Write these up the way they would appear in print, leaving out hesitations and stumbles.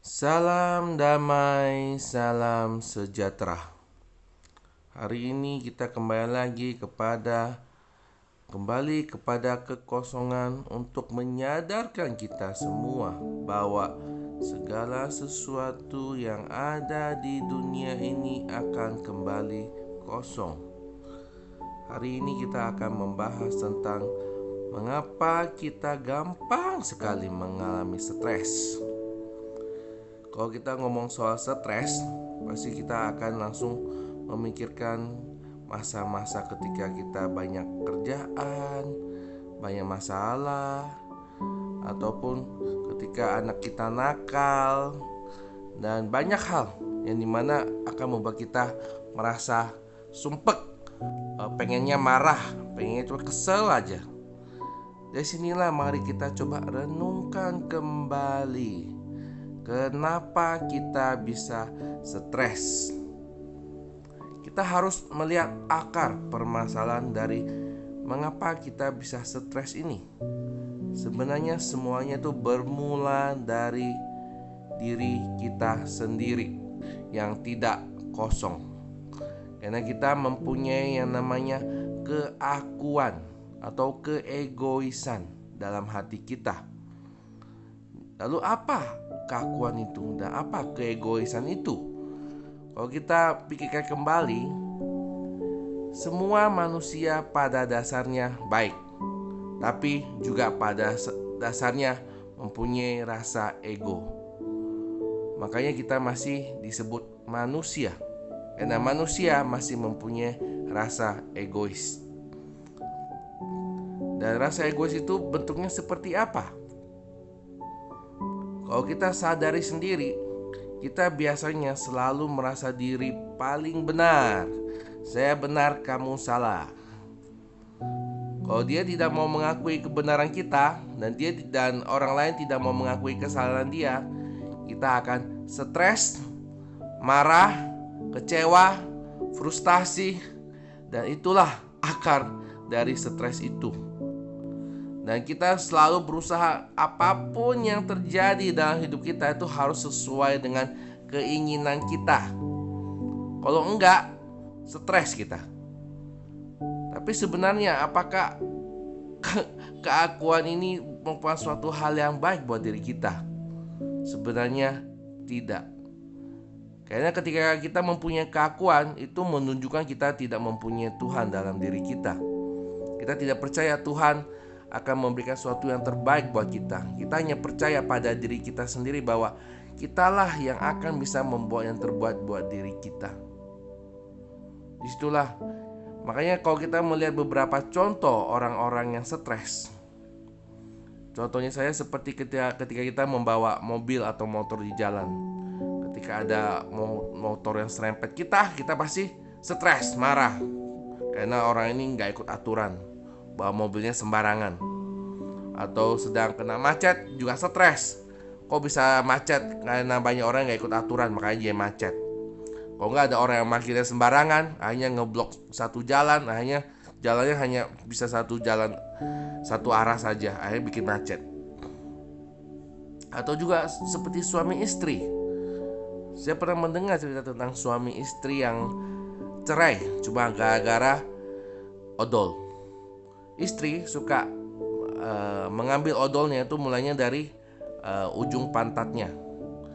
Salam damai, salam sejahtera. Hari ini kita kembali kepada kekosongan untuk menyadarkan kita semua bahwa segala sesuatu yang ada di dunia ini akan kembali kosong. Hari ini kita akan membahas tentang mengapa kita gampang sekali mengalami stres. Kalau kita ngomong soal stres, pasti kita akan langsung memikirkan masa-masa ketika kita banyak kerjaan, banyak masalah, ataupun ketika anak kita nakal, dan banyak hal yang dimana akan membuat kita merasa sumpek, pengennya marah, pengennya cuma kesel aja. Dari sinilah mari kita coba renungkan kembali. Kenapa kita bisa stres? Kita harus melihat akar permasalahan dari mengapa kita bisa stres ini. Sebenarnya semuanya itu bermula dari diri kita sendiri yang tidak kosong. Karena kita mempunyai yang namanya keakuan atau keegoisan dalam hati kita. Lalu apa keakuan itu dan apa keegoisan itu? Kalau kita pikirkan kembali, semua manusia pada dasarnya baik, tapi juga pada dasarnya mempunyai rasa ego. Makanya kita masih disebut manusia, karena manusia masih mempunyai rasa egois. Dan rasa egois itu bentuknya seperti apa? Kalau kita sadari sendiri, kita biasanya selalu merasa diri paling benar. Saya benar, kamu salah. Kalau dia tidak mau mengakui kebenaran kita dan orang lain tidak mau mengakui kesalahan dia, kita akan stres, marah, kecewa, frustasi, dan itulah akar dari stres itu. Dan kita selalu berusaha apapun yang terjadi dalam hidup kita itu harus sesuai dengan keinginan kita. Kalau enggak, stres kita. Tapi sebenarnya apakah keakuan ini merupakan suatu hal yang baik buat diri kita? Sebenarnya tidak. Karena ketika kita mempunyai keakuan, itu menunjukkan kita tidak mempunyai Tuhan dalam diri kita. Kita tidak percaya Tuhan akan memberikan sesuatu yang terbaik buat kita. Kita hanya percaya pada diri kita sendiri bahwa kitalah yang akan bisa membuat yang terbaik buat diri kita. Disitulah makanya kalau kita melihat beberapa contoh orang-orang yang stres. Contohnya saya seperti ketika kita membawa mobil atau motor di jalan. Ketika ada motor yang serempet kita pasti stres, marah. Karena orang ini gak ikut aturan, bawa mobilnya sembarangan. Atau sedang kena macet juga stres. Kok bisa macet? Karena banyak orang yang gak ikut aturan, makanya dia macet. Kalau nggak ada orang yang parkirnya sembarangan, akhirnya ngeblok satu jalan, akhirnya jalannya hanya bisa satu jalan, satu arah saja, akhirnya bikin macet. Atau juga seperti suami istri. Saya pernah mendengar cerita tentang suami istri yang cerai cuma gara-gara odol. Istri suka mengambil odolnya itu mulainya dari ujung pantatnya.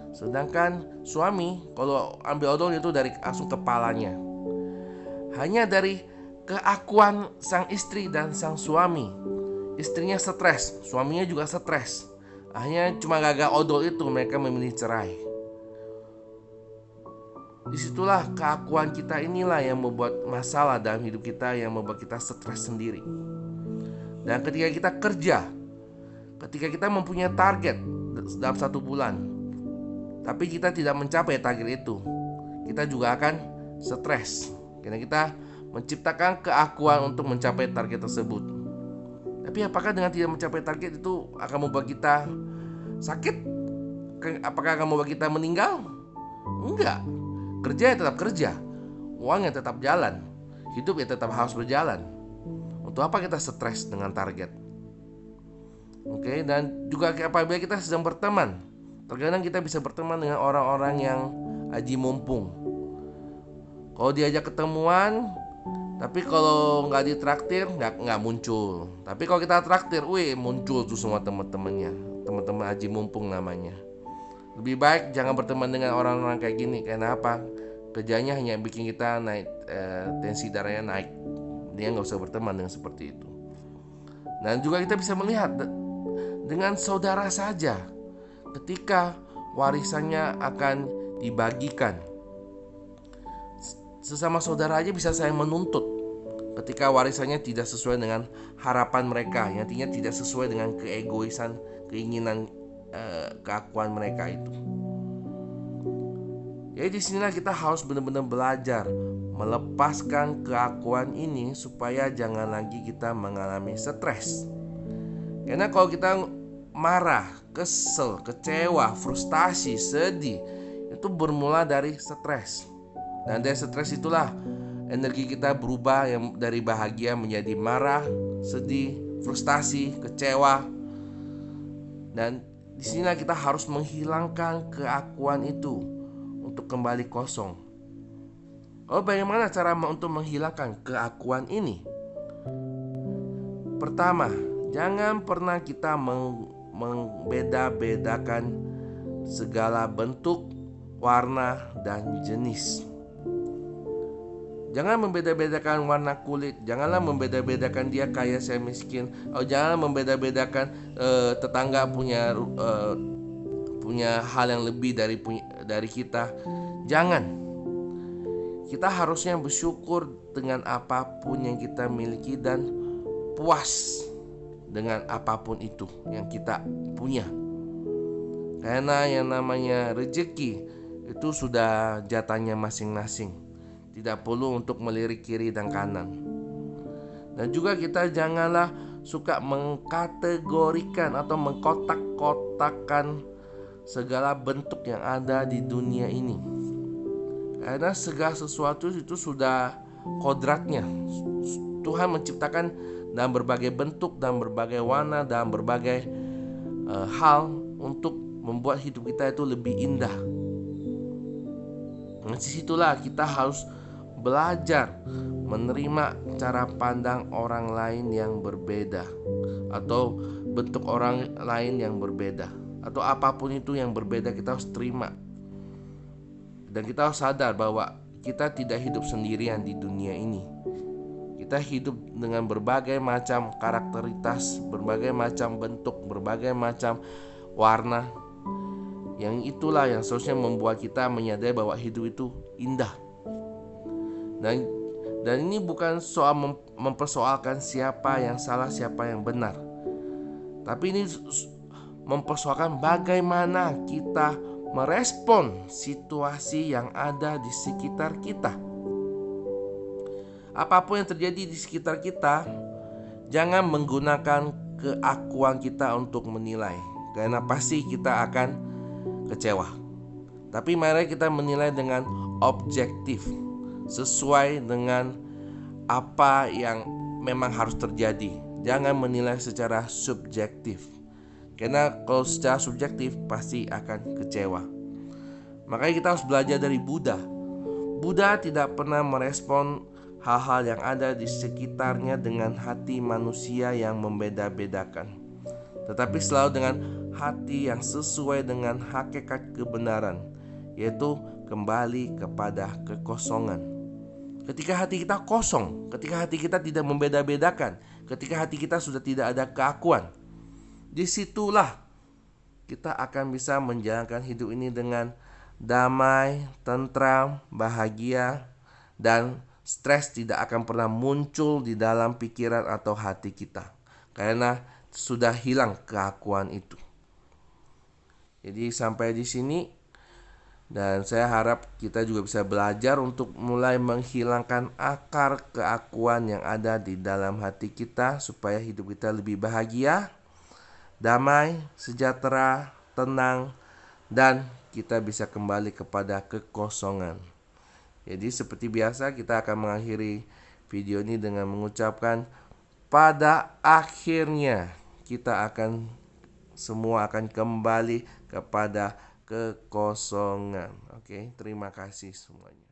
Sedangkan suami kalau ambil odol itu dari langsung kepalanya. Hanya dari keakuan sang istri dan sang suami, istrinya stres, suaminya juga stres. Akhirnya cuma gagal odol itu mereka memilih cerai. Disitulah keakuan kita inilah yang membuat masalah dalam hidup kita, yang membuat kita stres sendiri. Dan ketika kita kerja, ketika kita mempunyai target dalam satu bulan, tapi kita tidak mencapai target itu, kita juga akan stres. Karena kita menciptakan keakuan untuk mencapai target tersebut. Tapi apakah dengan tidak mencapai target itu akan membuat kita sakit? Apakah akan membuat kita meninggal? Enggak. Kerja ya tetap kerja, uang ya tetap jalan, hidup ya tetap harus berjalan. Untuk apa kita stres dengan target? Oke, dan juga apabila kita sedang berteman, Terkadang kita bisa berteman dengan orang-orang yang aji mumpung. Kalau diajak ketemuan, tapi kalau nggak ditraktir nggak muncul. Tapi kalau kita traktir, muncul tuh semua teman-temannya, teman-teman aji mumpung namanya. Lebih baik jangan berteman dengan orang-orang kayak gini. Karena apa? Kerjanya hanya bikin kita naik, tensi darahnya naik. Dia nggak usah berteman dengan seperti itu. Dan juga kita bisa melihat dengan saudara saja, ketika warisannya akan dibagikan, sesama saudara aja bisa saling menuntut ketika warisannya tidak sesuai dengan harapan mereka, yang artinya tidak sesuai dengan keegoisan, keinginan, keakuan mereka itu. Jadi disinilah kita harus benar-benar belajar melepaskan keakuan ini supaya jangan lagi kita mengalami stres. Karena kalau kita marah, kesel, kecewa, frustasi, sedih, itu bermula dari stres. Dan dari stres itulah energi kita berubah yang dari bahagia menjadi marah, sedih, frustasi, kecewa. Dan disinilah kita harus menghilangkan keakuan itu untuk kembali kosong. Oh, bagaimana cara untuk menghilangkan keakuan ini? Pertama, jangan pernah kita membeda-bedakan segala bentuk, warna, dan jenis. Jangan membeda-bedakan warna kulit. Janganlah membeda-bedakan dia kaya saya miskin. Jangan membeda-bedakan tetangga punya hal yang lebih dari kita. Jangan. Kita harusnya bersyukur dengan apapun yang kita miliki dan puas dengan apapun itu yang kita punya. Karena yang namanya rezeki itu sudah jatahnya masing-masing. Tidak perlu untuk melirik kiri dan kanan. Dan juga kita janganlah suka mengkategorikan atau mengkotak-kotakan segala bentuk yang ada di dunia ini. Karena segala sesuatu itu sudah kodratnya. Tuhan menciptakan dalam berbagai bentuk, dalam berbagai warna, dalam berbagai hal untuk membuat hidup kita itu lebih indah. Nah, disitulah kita harus belajar menerima cara pandang orang lain yang berbeda, atau bentuk orang lain yang berbeda, atau apapun itu yang berbeda kita harus terima. Dan kita harus sadar bahwa kita tidak hidup sendirian di dunia ini. Kita hidup dengan berbagai macam karakteritas, berbagai macam bentuk, berbagai macam warna. Yang itulah yang seharusnya membuat kita menyadari bahwa hidup itu indah. Dan ini bukan soal mempersoalkan siapa yang salah, siapa yang benar. Tapi ini mempersoalkan bagaimana kita merespon situasi yang ada di sekitar kita. Apapun yang terjadi di sekitar kita, jangan menggunakan keakuan kita untuk menilai, karena pasti kita akan kecewa. Tapi mari kita menilai dengan objektif, sesuai dengan apa yang memang harus terjadi. Jangan menilai secara subjektif, karena kalau secara subjektif pasti akan kecewa. Makanya kita harus belajar dari Buddha. Buddha tidak pernah merespon hal-hal yang ada di sekitarnya dengan hati manusia yang membeda-bedakan, tetapi selalu dengan hati yang sesuai dengan hakikat kebenaran, yaitu kembali kepada kekosongan. Ketika hati kita kosong, ketika hati kita tidak membeda-bedakan, ketika hati kita sudah tidak ada keakuan, disitulah kita akan bisa menjalankan hidup ini dengan damai, tentram, bahagia, dan stres tidak akan pernah muncul di dalam pikiran atau hati kita, karena sudah hilang keakuan itu. Jadi sampai di sini, dan saya harap kita juga bisa belajar untuk mulai menghilangkan akar keakuan yang ada di dalam hati kita, supaya hidup kita lebih bahagia, damai, sejahtera, tenang, dan kita bisa kembali kepada kekosongan. Jadi seperti biasa kita akan mengakhiri video ini dengan mengucapkan pada akhirnya kita akan semua akan kembali kepada kekosongan. Oke, terima kasih semuanya.